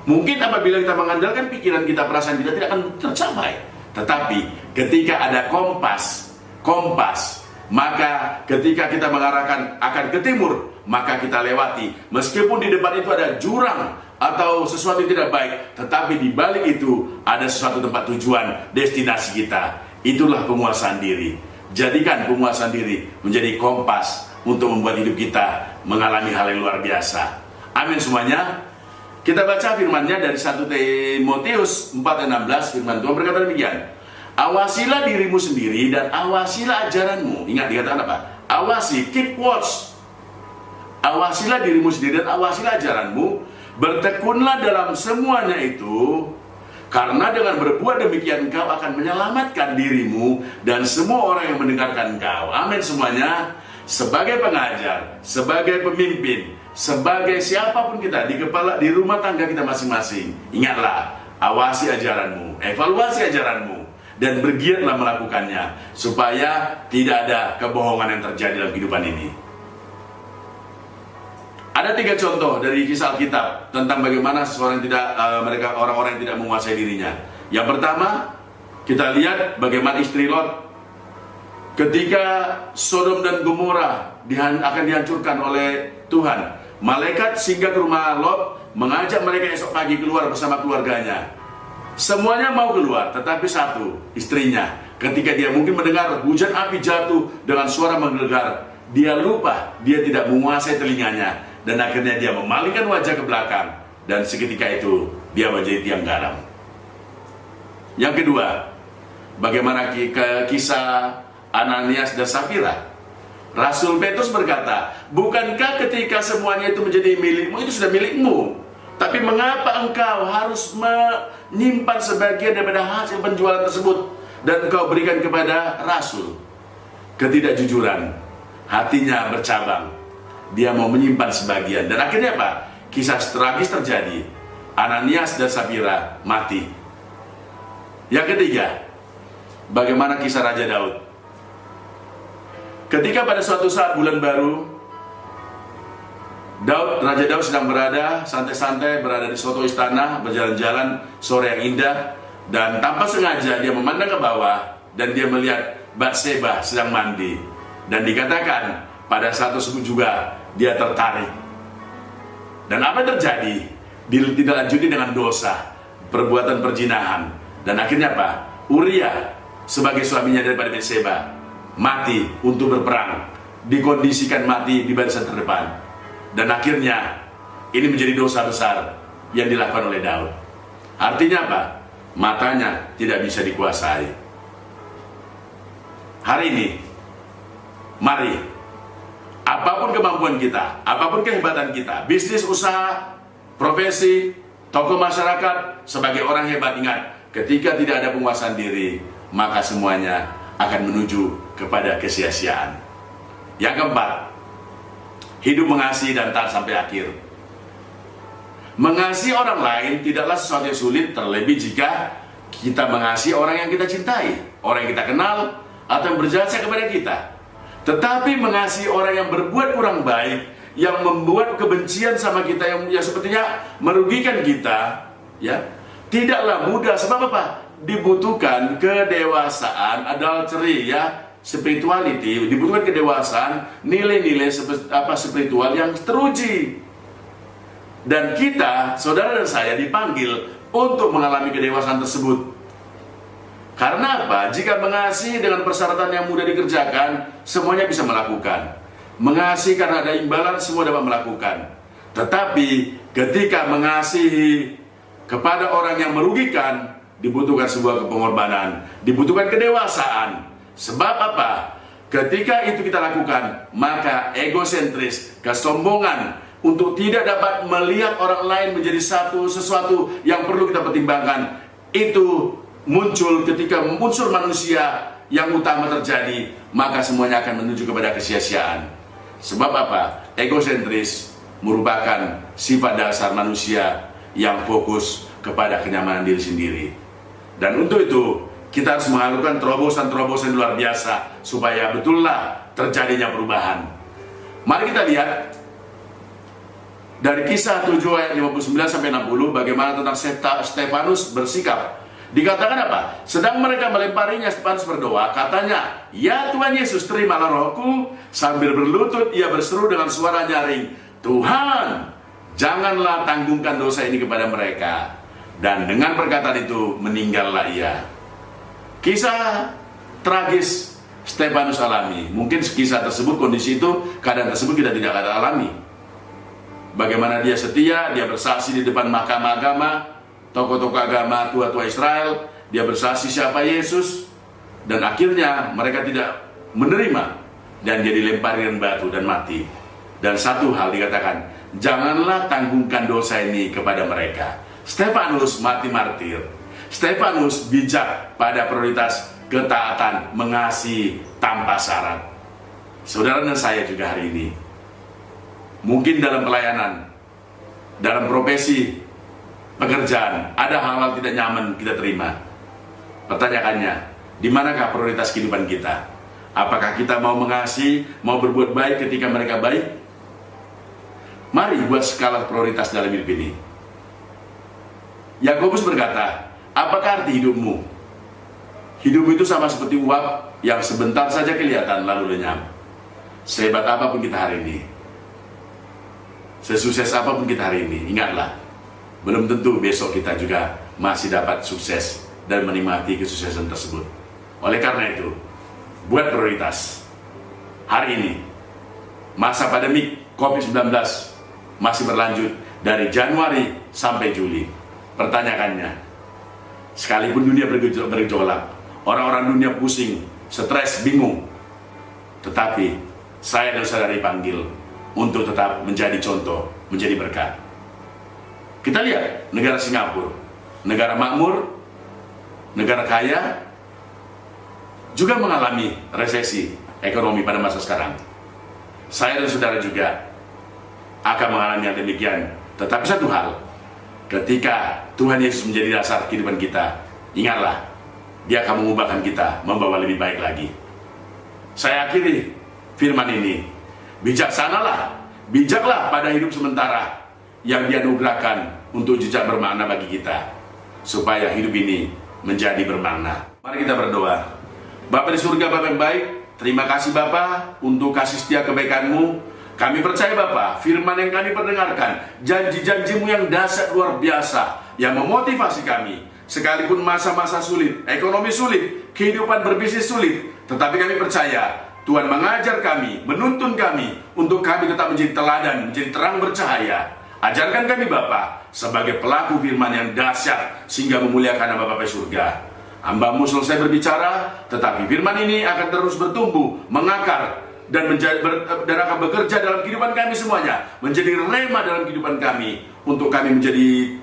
Mungkin apabila kita mengandalkan pikiran kita, perasaan kita tidak akan tercapai. Tetapi ketika ada kompas, maka ketika kita mengarahkan akan ke timur, maka kita lewati. Meskipun di depan itu ada jurang atau sesuatu yang tidak baik, tetapi di balik itu ada sesuatu tempat tujuan, destinasi kita. Itulah penguasaan diri. Jadikan penguasaan diri menjadi kompas untuk membuat hidup kita mengalami hal yang luar biasa. Amin semuanya. Kita baca firman-Nya dari 1 Timotius 4:16. Firman Tuhan berkata demikian, awasilah dirimu sendiri dan awasilah ajaranmu. Ingat dikatakan apa? Awasi, keep watch. Awasilah dirimu sendiri dan awasilah ajaranmu. Bertekunlah dalam semuanya itu, karena dengan berbuat demikian engkau akan menyelamatkan dirimu dan semua orang yang mendengarkan engkau. Amin semuanya. Sebagai pengajar, sebagai pemimpin, sebagai siapapun kita di rumah tangga kita masing-masing, ingatlah, awasi ajaranmu, evaluasi ajaranmu, dan bergiatlah melakukannya supaya tidak ada kebohongan yang terjadi dalam kehidupan ini. Ada 3 contoh dari kisah Alkitab tentang bagaimana seseorang orang-orang yang tidak menguasai dirinya. Yang pertama, kita lihat bagaimana istri Lot ketika Sodom dan Gomora akan dihancurkan oleh Tuhan. Malaikat singgah ke rumah Lot, mengajak mereka esok pagi keluar bersama keluarganya. Semuanya mau keluar, tetapi satu, istrinya, ketika dia mungkin mendengar hujan api jatuh dengan suara menggelegar, dia lupa, dia tidak menguasai telinganya, dan akhirnya dia memalingkan wajah ke belakang, dan seketika itu dia menjadi tiang garam. Yang kedua, bagaimana kisah Ananias dan Safira. Rasul Petrus berkata, bukankah ketika semuanya itu menjadi milikmu, itu sudah milikmu, tapi mengapa engkau harus menyimpan sebagian daripada hasil penjualan tersebut dan engkau berikan kepada rasul? Ketidakjujuran, hatinya bercabang, dia mau menyimpan sebagian, dan akhirnya apa? Kisah tragis terjadi, Ananias dan Safira mati. Yang ketiga, bagaimana kisah Raja Daud. Ketika pada suatu saat bulan baru, Raja Daud sedang berada santai-santai, berada di suatu istana, berjalan-jalan sore yang indah, dan tanpa sengaja dia memandang ke bawah dan dia melihat Batseba sedang mandi, dan dikatakan pada saat tersebut juga dia tertarik. Dan apa yang terjadi? Ditindaklanjuti dengan dosa, perbuatan perzinahan, dan akhirnya apa? Uria sebagai suaminya daripada Batseba mati untuk berperang, dikondisikan mati di barisan terdepan, dan akhirnya ini menjadi dosa besar yang dilakukan oleh Daud. Artinya apa? Matanya tidak bisa dikuasai. Hari ini, mari, apapun kemampuan kita, apapun kehebatan kita, bisnis, usaha, profesi, tokoh masyarakat, sebagai orang hebat, ingat, ketika tidak ada penguasaan diri, maka semuanya akan menuju kepada kesia-siaan. Yang keempat, hidup mengasihi dan taat sampai akhir. Mengasihi orang lain tidaklah sesuatu yang sulit, terlebih jika kita mengasihi orang yang kita cintai, orang yang kita kenal, atau yang berjasa kepada kita. Tetapi mengasihi orang yang berbuat kurang baik, yang membuat kebencian sama kita, yang sepertinya merugikan kita, ya, tidaklah mudah. Sebab apa? Dibutuhkan kedewasaan, adultery, ya, spirituality, dibutuhkan kedewasaan, nilai-nilai spiritual yang teruji. Dan kita, saudara dan saya, dipanggil untuk mengalami kedewasaan tersebut. Karena apa? Jika mengasihi dengan persyaratan yang mudah dikerjakan, semuanya bisa melakukan. Mengasihi karena ada imbalan, semua dapat melakukan. Tetapi ketika mengasihi kepada orang yang merugikan, dibutuhkan sebuah pengorbanan, dibutuhkan kedewasaan. Sebab apa? Ketika itu kita lakukan, maka egosentris, kesombongan untuk tidak dapat melihat orang lain menjadi sesuatu yang perlu kita pertimbangkan, itu muncul ketika unsur manusia yang utama terjadi, maka semuanya akan menuju kepada kesia-siaan. Sebab apa? Egosentris merupakan sifat dasar manusia yang fokus kepada kenyamanan diri sendiri. Dan untuk itu, kita harus melakukan terobosan-terobosan luar biasa supaya betullah terjadinya perubahan. Mari kita lihat dari Kisah 7 ayat 59 sampai 60 bagaimana tentang Stefanus bersikap. Dikatakan apa? Sedang mereka melemparinya, Stefanus berdoa, katanya, "Ya Tuhan Yesus, terimalah rohku." Sambil berlutut ia berseru dengan suara nyaring, "Tuhan, janganlah tanggungkan dosa ini kepada mereka." Dan dengan perkataan itu meninggallah ia. Kisah tragis Stefanus alami. Mungkin kisah tersebut, kondisi itu, keadaan tersebut kita tidak ada alami. Bagaimana dia setia, dia bersaksi di depan mahkamah agama, tokoh-tokoh agama, tua-tua Israel, dia bersaksi siapa Yesus, dan akhirnya mereka tidak menerima, dan dia dilempari dengan batu dan mati. Dan satu hal dikatakan, janganlah tanggungkan dosa ini kepada mereka. Stefanus mati martir. Stefanus bijak pada prioritas ketaatan, mengasihi tanpa syarat. Saudara dan saya juga hari ini, Mungkin dalam pelayanan, dalam profesi, pekerjaan, ada hal-hal tidak nyaman kita terima. Pertanyaannya, di manakah prioritas kehidupan kita? Apakah kita mau mengasihi, mau berbuat baik ketika mereka baik? Mari buat skala prioritas dalam hidup ini. Yakobus berkata, apakah arti hidupmu? Hidup itu sama seperti uap yang sebentar saja kelihatan lalu lenyap. Sehebat apapun kita hari ini, sesukses apapun kita hari ini, ingatlah, belum tentu besok kita juga masih dapat sukses dan menikmati kesuksesan tersebut. Oleh karena itu, buat prioritas. Hari ini, masa pandemik COVID-19 masih berlanjut dari Januari sampai Juli. Pertanyaannya, sekalipun dunia bergejolak, orang-orang dunia pusing, stres, bingung, tetapi saya dan saudara dipanggil untuk tetap menjadi contoh, menjadi berkat. Kita lihat negara Singapura, negara makmur, negara kaya, juga mengalami resesi ekonomi pada masa sekarang. Saya dan saudara juga akan mengalami yang demikian. Tetapi satu hal, ketika Tuhan Yesus menjadi dasar kehidupan kita, ingatlah, Dia akan mengubahkan kita, membawa lebih baik lagi. Saya akhiri firman ini, bijaklah pada hidup sementara yang dianugerahkan untuk jejak bermakna bagi kita, supaya hidup ini menjadi bermakna. Mari kita berdoa. Bapa di surga, Bapa yang baik, terima kasih Bapa untuk kasih setia kebaikan-Mu. Kami percaya Bapa, firman yang kami perdengarkan, janji-janji-Mu yang dahsyat luar biasa, yang memotivasi kami, sekalipun masa-masa sulit, ekonomi sulit, kehidupan berbisnis sulit, tetapi kami percaya Tuhan mengajar kami, menuntun kami, untuk kami tetap menjadi teladan, menjadi terang bercahaya. Ajarkan kami Bapa, sebagai pelaku firman yang dahsyat, sehingga memuliakan nama Bapa surga. Hamba-Mu selesai berbicara, tetapi firman ini akan terus bertumbuh, mengakar, dan akan bekerja dalam kehidupan kami semuanya, menjadi rema dalam kehidupan kami, untuk kami menjadi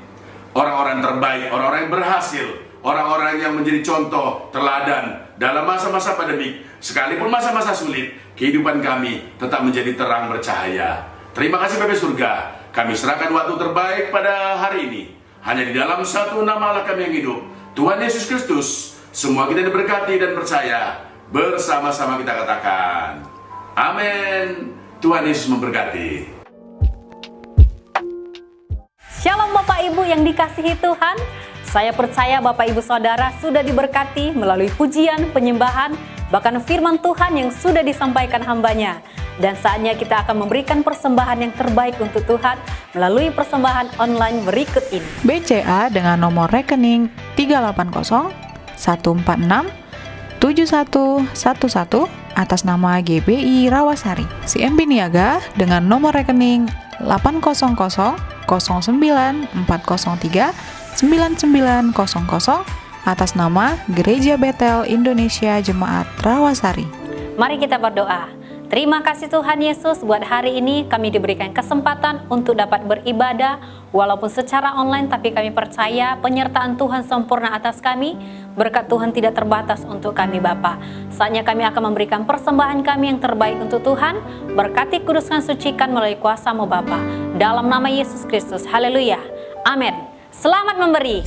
orang-orang terbaik, orang-orang yang berhasil, orang-orang yang menjadi contoh, teladan dalam masa-masa pandemik. Sekalipun masa-masa sulit, kehidupan kami tetap menjadi terang bercahaya. Terima kasih Bapa surga, kami serahkan waktu terbaik pada hari ini, hanya di dalam satu nama Allah kami yang hidup, Tuhan Yesus Kristus. Semua kita diberkati dan percaya, bersama-sama kita katakan amin. Tuhan Yesus memberkati. Shalom Bapak Ibu yang dikasihi Tuhan. Saya percaya Bapak Ibu Saudara sudah diberkati melalui pujian, penyembahan, bahkan firman Tuhan yang sudah disampaikan hambanya. Dan saatnya kita akan memberikan persembahan yang terbaik untuk Tuhan melalui persembahan online berikut ini. BCA dengan nomor rekening 380 146 7111 atas nama GBI Rawasari. CMB Niaga dengan nomor rekening 800 09 403 9900 atas nama Gereja Betel Indonesia Jemaat Rawasari. Mari kita berdoa. Terima kasih Tuhan Yesus, buat hari ini kami diberikan kesempatan untuk dapat beribadah walaupun secara online, tapi kami percaya penyertaan Tuhan sempurna atas kami, berkat Tuhan tidak terbatas untuk kami Bapa. Saatnya kami akan memberikan persembahan kami yang terbaik untuk Tuhan, berkati kuduskan sucikan melalui kuasa-Mu Bapa. Dalam nama Yesus Kristus, haleluya, amin. Selamat memberi.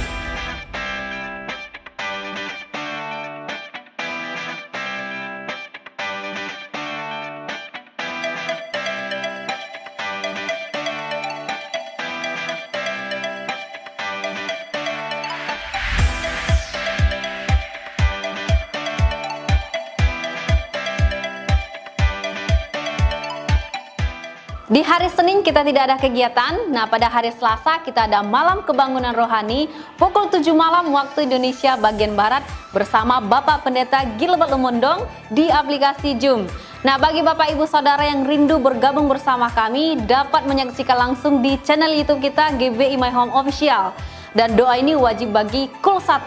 Di hari Senin kita tidak ada kegiatan. Nah, pada hari Selasa kita ada malam kebangunan rohani pukul 7 malam waktu Indonesia bagian Barat bersama Bapak Pendeta Gilbert Lumondong di aplikasi Zoom. Nah, bagi Bapak Ibu Saudara yang rindu bergabung bersama kami, dapat menyaksikan langsung di channel YouTube kita GBI My Home Official. Dan doa ini wajib bagi Kul 1,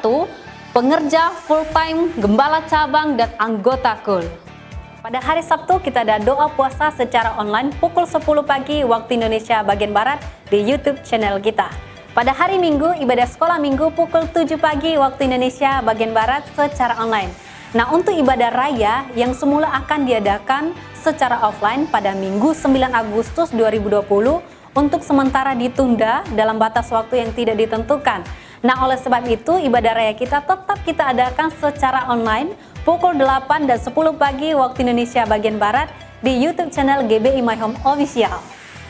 pengerja full time, gembala cabang, dan anggota Kul. Pada hari Sabtu kita ada doa puasa secara online pukul 10 pagi waktu Indonesia bagian Barat di YouTube channel kita. Pada hari Minggu ibadah sekolah Minggu pukul 7 pagi waktu Indonesia bagian Barat secara online. Nah, untuk ibadah raya yang semula akan diadakan secara offline pada Minggu 9 Agustus 2020 untuk sementara ditunda dalam batas waktu yang tidak ditentukan. Nah, oleh sebab itu ibadah raya kita tetap kita adakan secara online pukul 8 dan 10 pagi waktu Indonesia bagian Barat di YouTube channel GBI My Home Official.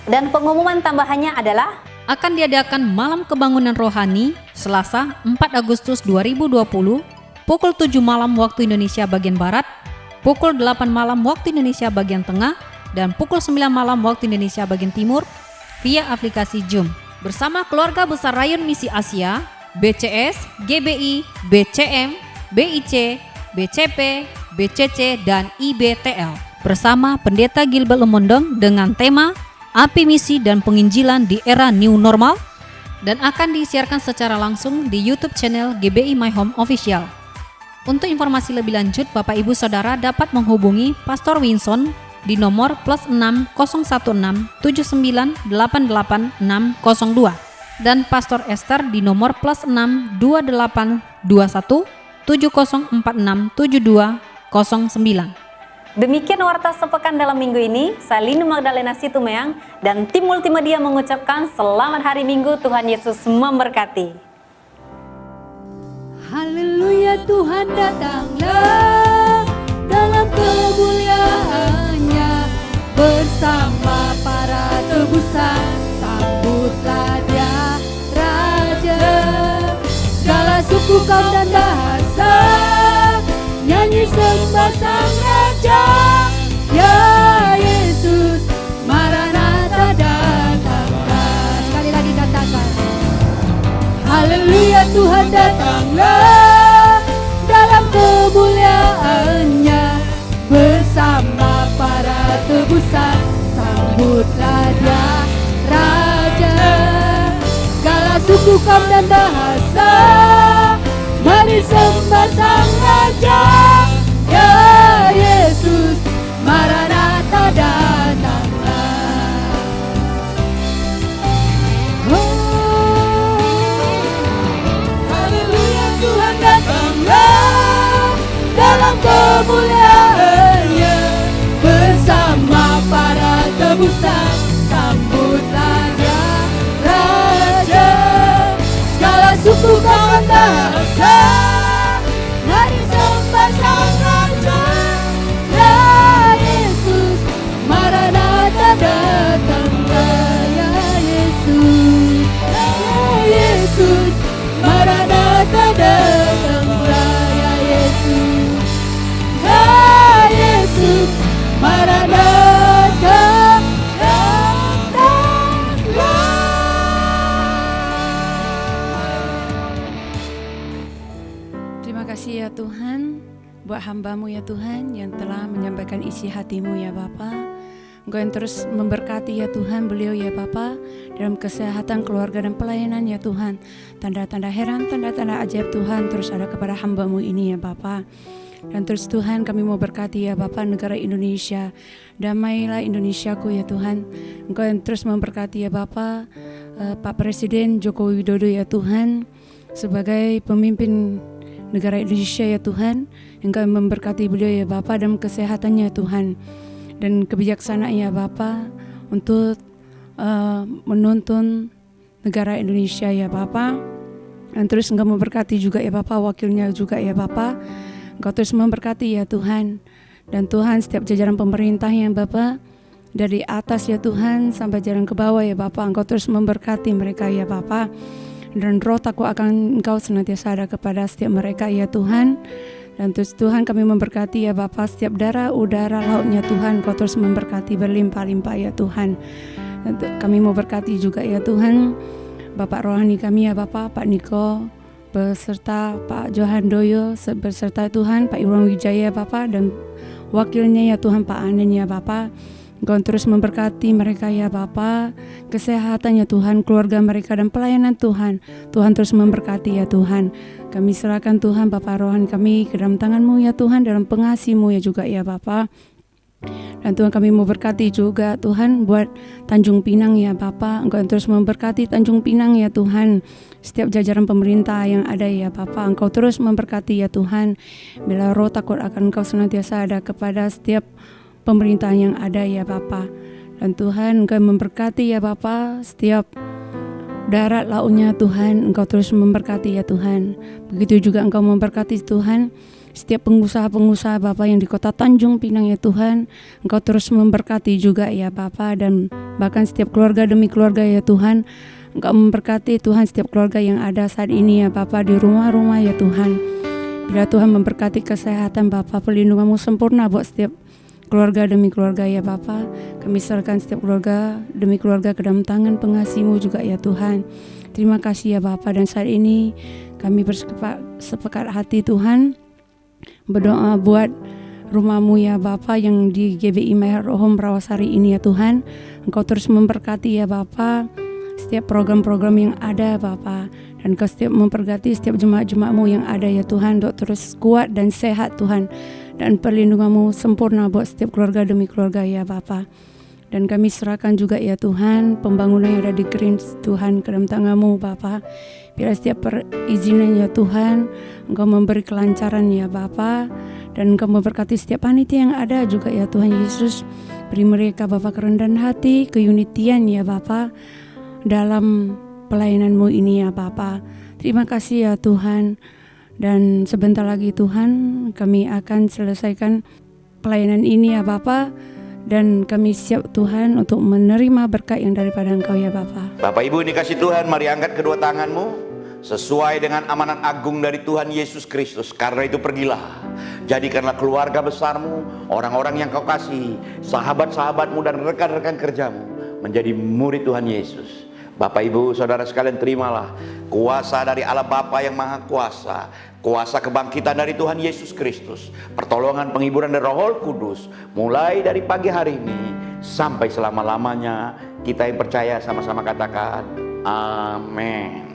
Dan pengumuman tambahannya adalah akan diadakan Malam Kebangunan Rohani Selasa 4 Agustus 2020 pukul 7 malam waktu Indonesia bagian Barat, pukul 8 malam waktu Indonesia bagian Tengah, dan pukul 9 malam waktu Indonesia bagian Timur via aplikasi Zoom bersama keluarga besar Rayon Misi Asia, BCS, GBI, BCM, BIC, BCP, BCC, dan IBTL bersama Pendeta Gilbert Lumondong dengan tema Api Misi dan Penginjilan di Era New Normal, dan akan disiarkan secara langsung di YouTube channel GBI My Home Official. Untuk informasi lebih lanjut, Bapak Ibu Saudara dapat menghubungi Pastor Winson di nomor +6 016 79 88 602 dan Pastor Esther di nomor +6 28 21 7046 7209. Demikian warta sepekan dalam minggu ini. Saya Linu Magdalena Situmeang dan tim Multimedia mengucapkan selamat hari Minggu, Tuhan Yesus memberkati. Haleluya, Tuhan datanglah dalam kemuliaannya bersama para tebusan, sambutlah dia Raja. Segala suku, kaum dan bahasa nyanyi sembah Sang Raja. Ya Yesus, Maranatha datanglah. Sekali lagi katakan, haleluya, Tuhan datanglah dalam kemuliaannya bersama para tebusan, sambutlah dia Raja. Segala suku, kaum dan bahasa mari sembah Sang Raja. Ya Yesus, Maranatha datanglah. Oh, haleluya, Tuhan datanglah dalam kemuliaannya bersama para tebusan, sambutlah dia Raja. Segala suku, kaum dan bahasa mari sembah Sang Raja. Ya Yesus, Maranatha datanglah. Ya Yesus, ya Yesus, Maranatha datanglah. Ya Yesus, ya Yesus, Maranatha datanglah. Terima kasih ya Tuhan, buat hamba-Mu ya Tuhan yang telah menyampaikan isi hati-Mu ya Bapa. Engkau yang terus memberkati ya Tuhan beliau ya Bapa dalam kesehatan keluarga dan pelayanan ya Tuhan. Tanda-tanda heran, tanda-tanda ajaib Tuhan terus ada kepada hamba-Mu ini ya Bapa. Dan terus Tuhan kami mau berkati ya Bapa negara Indonesia. Damailah Indonesiaku ya Tuhan. Engkau yang terus memberkati ya Bapa Pak Presiden Joko Widodo ya Tuhan sebagai pemimpin negara Indonesia ya Tuhan. Engkau memberkati beliau ya Bapa dalam kesehatannya Tuhan dan kebijaksanaan ya Bapa untuk menuntun negara Indonesia ya Bapa. Dan terus Engkau memberkati juga ya Bapa wakilnya juga ya Bapa. Engkau terus memberkati ya Tuhan. Dan Tuhan setiap jajaran pemerintah ya Bapa, dari atas ya Tuhan sampai jalan ke bawah ya Bapa, Engkau terus memberkati mereka ya Bapa. Dan roh takut akan Engkau senantiasa ada kepada setiap mereka ya Tuhan. Dan terus Tuhan kami memberkati ya Bapa setiap darah, udara, lautnya Tuhan Engkau terus memberkati berlimpah-limpah ya Tuhan. Dan kami mau berkati juga ya Tuhan Bapak rohani kami ya Bapak, Pak Niko beserta Pak Johan Doyo beserta Tuhan Pak Irwan Wijaya Bapak dan wakilnya ya Tuhan Pak Anen ya Bapak. Engkau terus memberkati mereka ya Bapa, kesehatannya Tuhan, keluarga mereka dan pelayanan Tuhan. Tuhan terus memberkati ya Tuhan. Kami serahkan Tuhan Bapa rohani kami ke dalam tangan-Mu ya Tuhan, dalam pengasih-Mu ya juga ya Bapa. Dan Tuhan kami mau berkati juga Tuhan buat Tanjung Pinang ya Bapa. Engkau terus memberkati Tanjung Pinang ya Tuhan. Setiap jajaran pemerintah yang ada ya Bapa, Engkau terus memberkati ya Tuhan. Bila roh takut akan Engkau senantiasa ada kepada setiap pemerintahan yang ada ya Bapa. Dan Tuhan Engkau memberkati ya Bapa setiap darat lautnya Tuhan, Engkau terus memberkati ya Tuhan. Begitu juga Engkau memberkati Tuhan setiap pengusaha-pengusaha Bapa yang di kota Tanjung Pinang ya Tuhan. Engkau terus memberkati juga ya Bapa, dan bahkan setiap keluarga demi keluarga ya Tuhan. Engkau memberkati Tuhan setiap keluarga yang ada saat ini ya Bapa di rumah-rumah ya Tuhan. Bila Tuhan memberkati kesehatan Bapa, perlindungan-Mu sempurna buat setiap keluarga demi keluarga ya Bapa. Kami serahkan setiap keluarga demi keluarga ke dalam tangan pengasih-Mu juga ya Tuhan. Terima kasih ya Bapa, dan saat ini kami bersepakat hati Tuhan berdoa buat rumah-Mu ya Bapa yang di GBI Maher Home Rawasari ini ya Tuhan. Engkau terus memberkati ya Bapa setiap program-program yang ada Bapa, dan Engkau setiap memberkati setiap jemaat-jemaat-Mu yang ada ya Tuhan, untuk terus kuat dan sehat Tuhan, dan perlindungan-Mu sempurna buat setiap keluarga demi keluarga ya Bapa. Dan kami serahkan juga ya Tuhan pembangunan yang ada di Greens Tuhan ke dalam tangan-Mu Bapa. Biar setiap perizinan ya Tuhan Engkau memberi kelancaran ya Bapa, dan Engkau memberkati setiap panitia yang ada juga ya Tuhan Yesus. Beri mereka Bapa kerendahan hati, keunitian ya Bapa dalam pelayanan-Mu ini ya Bapa. Terima kasih ya Tuhan. Dan sebentar lagi Tuhan kami akan selesaikan pelayanan ini ya Bapa, dan kami siap Tuhan untuk menerima berkat yang daripada Engkau ya Bapa. Bapak Ibu dikasih Tuhan, mari angkat kedua tanganmu sesuai dengan amanat agung dari Tuhan Yesus Kristus. Karena itu pergilah, jadikanlah keluarga besarmu, orang-orang yang kau kasih, sahabat-sahabatmu dan rekan-rekan kerjamu menjadi murid Tuhan Yesus. Bapak Ibu Saudara sekalian, terimalah kuasa dari Allah Bapa yang Maha Kuasa, kuasa kebangkitan dari Tuhan Yesus Kristus, pertolongan penghiburan dari Roh Kudus, mulai dari pagi hari ini sampai selama-lamanya. Kita yang percaya sama-sama katakan amin.